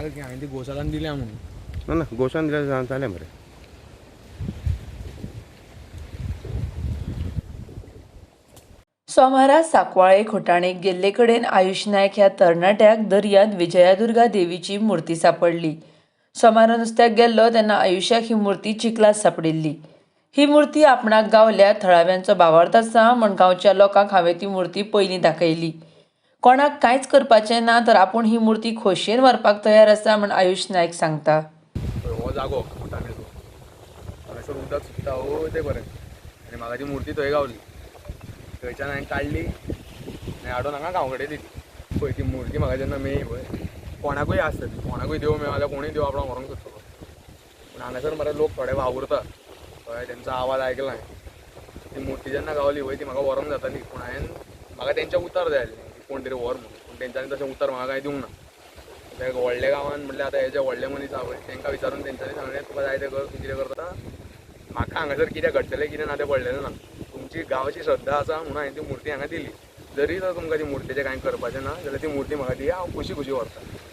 सांग की हांवें ती गोशालान दिल्या म्हणून. ना ना गोशान दिल्यार जालें मरे. सोमारा सांकवाळे खोटाणेक गेल्ले कडेन आयुष नायक ह्या तरणाट्याक दर्यांत विजयादुर्गा देवीची मुर्ती सांपडली. सोमारा नुस्त्याक गेल्लो तेन्ना आयुश्याक ही मुर्ती चिखलात सांपडिल्ली. ही मुर्ती आपणाक गावल्या थळाव्यांचो भावार्थ आसा म्हूण गांवच्या लोकांक हांवें ती मुर्ती पयलीं दाखयली. कोणाक कांयच करपाचें ना तर आपूण ही मुर्ती खोशयेन व्हरपाक तयार आसा म्हूण आयुष नायक सांगता. हो जागो खोटाणेचो हांगासर उदक सुट्टा तें बरें आनी म्हाका ती मुर्ती थंय गावली. थंयच्यान हांवें काडली आनी हाडून हांगा गांव कडेन दिली. पळय ती मुर्ती म्हाका जेन्ना मेळ्ळी पळय कोणाकूय आसता ती कोणाकूय देव मेळो जाल्यार कोणूय देव आपणाक व्हरोंक सोदतलो. पूण हांगासर मरे लोक थोडे वावुरता कळ्ळें तेंचो आवाज आयकला हांवें. ती मुर्ती जेन्ना गावली पळय ती म्हाका व्हरोंक जाताली पूण हांवें म्हाका तेंचें उतर जाय आसलें की कोण तरी व्हर म्हणून. पूण तेंच्यांनी तशें उतर म्हाका कांय दिवंक ना. त्या व्हडल्या गांवांत म्हणल्यार आतां हे जे व्हडले मनीस आसा पळय तेंकां विचारून तेंच्यांनी सांगलें तुका जाय तें कर तूं कितें करता. म्हाका हांगासर कितें घडटलें कितें ना तें पडलेलें ना. तुमची गांवची श्रद्धा आसा म्हणून हांवें ती मुर्ती हांगा दिली. जरी तर तुमकां ती मुर्तीचें कांय करपाचें ना जाल्यार ती मुर्ती म्हाका दी हांव खुशी खुशी व्हरतां.